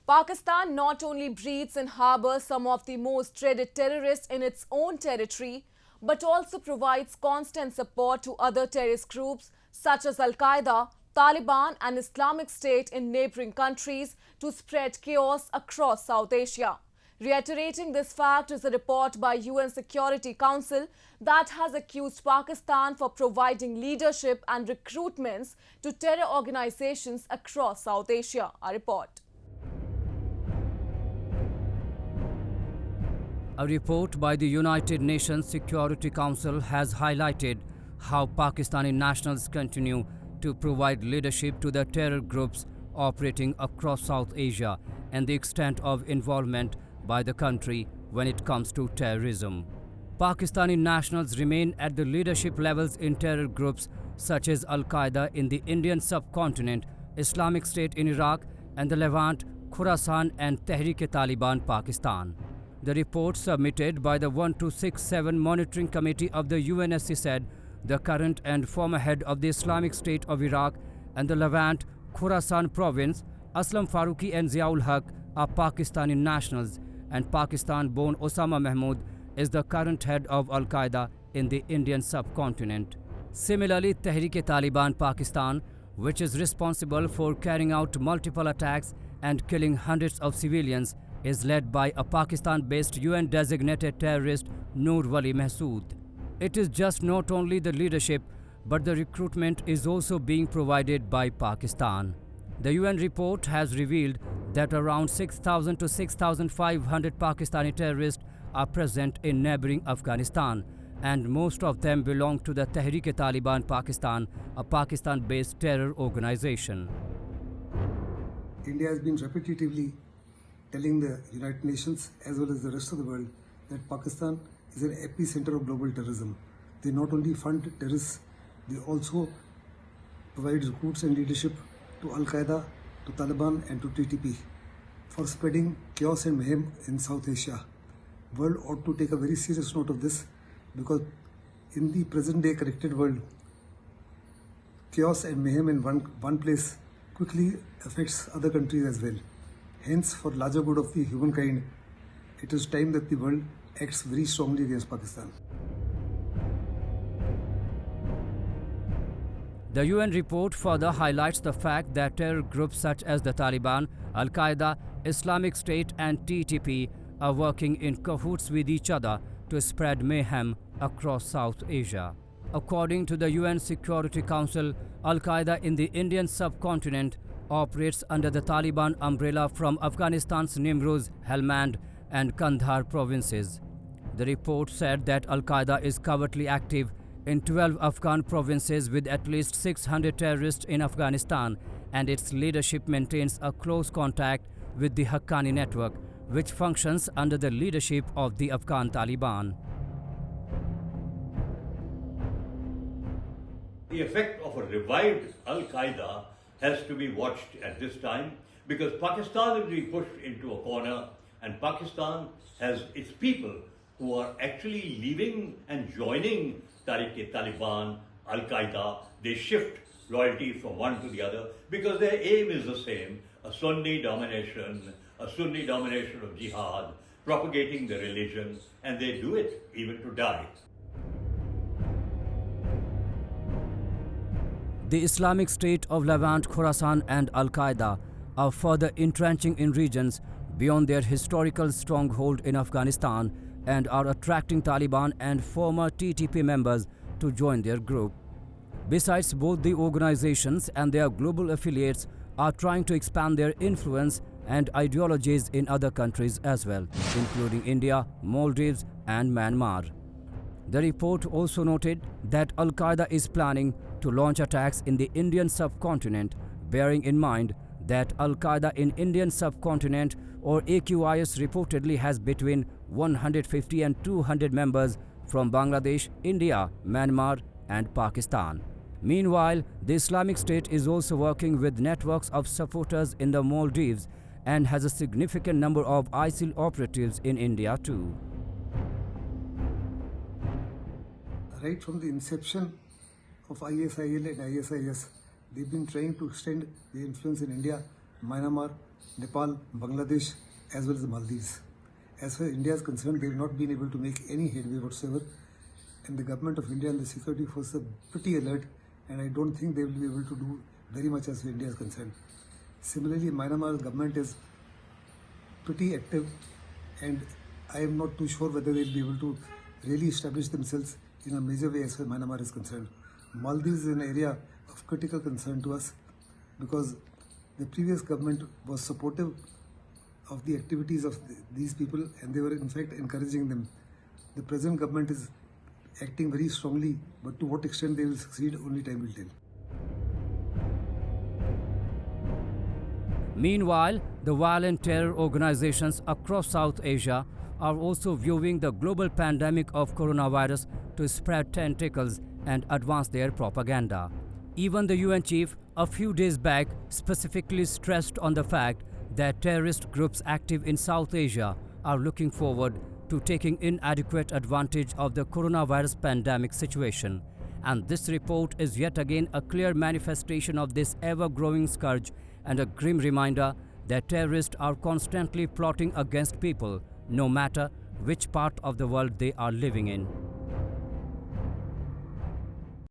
Pakistan not only breeds and harbors some of the most dreaded terrorists in its own territory, but also provides constant support to other terrorist groups such as Al-Qaida, Taliban and Islamic State in neighboring countries to spread chaos across South Asia. Reiterating this fact is a report by UN Security Council that has accused Pakistan for providing leadership and recruitments to terror organizations across South Asia. A report. A report by the United Nations Security Council has highlighted how Pakistani nationals continue to provide leadership to the terror groups operating across South Asia and the extent of involvement by the country when it comes to terrorism. Pakistani nationals remain at the leadership levels in terror groups such as Al-Qaida in the Indian subcontinent, Islamic State in Iraq and the Levant, Khorasan and Tehrik-e-Taliban Pakistan. The report submitted by the 1267 Monitoring Committee of the UNSC said the current and former head of the Islamic State of Iraq and the Levant, Khorasan province, Aslam Farooqi and Ziaul Haq are Pakistani nationals, and Pakistan-born Osama Mahmood is the current head of Al-Qaeda in the Indian subcontinent. Similarly, Tehrik-e-Taliban Pakistan, which is responsible for carrying out multiple attacks and killing hundreds of civilians, is led by a Pakistan-based UN-designated terrorist Noor Wali Mahsood. It is just not only the leadership, but the recruitment is also being provided by Pakistan. The UN report has revealed that around 6,000 to 6,500 Pakistani terrorists are present in neighboring Afghanistan, and most of them belong to the Tehrik-e-Taliban Pakistan, a Pakistan-based terror organization. India has been repetitively telling the United Nations as well as the rest of the world that Pakistan is an epicenter of global terrorism. They not only fund terrorists, they also provide recruits and leadership to Al-Qaida, to Taliban and to TTP for spreading chaos and mayhem in South Asia. World ought to take a very serious note of this, because in the present day connected world, chaos and mayhem in one place quickly affects other countries as well. Hence, for larger good of the humankind, it is time that the world acts very strongly against Pakistan. The UN report further highlights the fact that terror groups such as the Taliban, Al-Qaeda, Islamic State and TTP are working in cahoots with each other to spread mayhem across South Asia. According to the UN Security Council, Al-Qaeda in the Indian subcontinent operates under the Taliban umbrella from Afghanistan's Nimruz, Helmand and Kandahar provinces. The report said that Al-Qaeda is covertly active in 12 Afghan provinces with at least 600 terrorists in Afghanistan, and its leadership maintains a close contact with the Haqqani network, which functions under the leadership of the Afghan Taliban. The effect of a revived Al-Qaeda has to be watched at this time, because Pakistan is being pushed into a corner, and Pakistan has its people who are actually leaving and joining Tehrik-e-Taliban, Al-Qaeda. They shift loyalty from one to the other because their aim is the same, a Sunni domination of jihad, propagating the religion, and they do it even to die. The Islamic State of Levant, Khorasan and Al-Qaeda are further entrenching in regions beyond their historical stronghold in Afghanistan and are attracting Taliban and former TTP members to join their group. Besides, both the organizations and their global affiliates are trying to expand their influence and ideologies in other countries as well, including India, Maldives and Myanmar. The report also noted that Al-Qaeda is planning to launch attacks in the Indian subcontinent, bearing in mind that Al-Qaeda in Indian subcontinent or AQIS reportedly has between 150 and 200 members from Bangladesh, India, Myanmar and Pakistan. Meanwhile, the Islamic State is also working with networks of supporters in the Maldives and has a significant number of ISIL operatives in India too. Right from the inception of ISIL and ISIS, they've been trying to extend their influence in India, Myanmar Nepal, Bangladesh, as well as the Maldives. As far as India is concerned, they have not been able to make any headway whatsoever, and the government of India and the security forces are pretty alert, and I don't think they will be able to do very much as far as India is concerned. Similarly, Myanmar's government is pretty active, and I am not too sure whether they will be able to really establish themselves in a major way as far as Myanmar is concerned. Maldives is an area of critical concern to us because the previous government was supportive of the activities of these people, and they were in fact encouraging them. The present government is acting very strongly, but to what extent they will succeed, only time will tell. Meanwhile, the violent terror organizations across South Asia are also viewing the global pandemic of coronavirus to spread tentacles and advance their propaganda. Even the UN chief a few days back specifically stressed on the fact that terrorist groups active in South Asia are looking forward to taking inadequate advantage of the coronavirus pandemic situation. And this report is yet again a clear manifestation of this ever-growing scourge and a grim reminder that terrorists are constantly plotting against people, no matter which part of the world they are living in.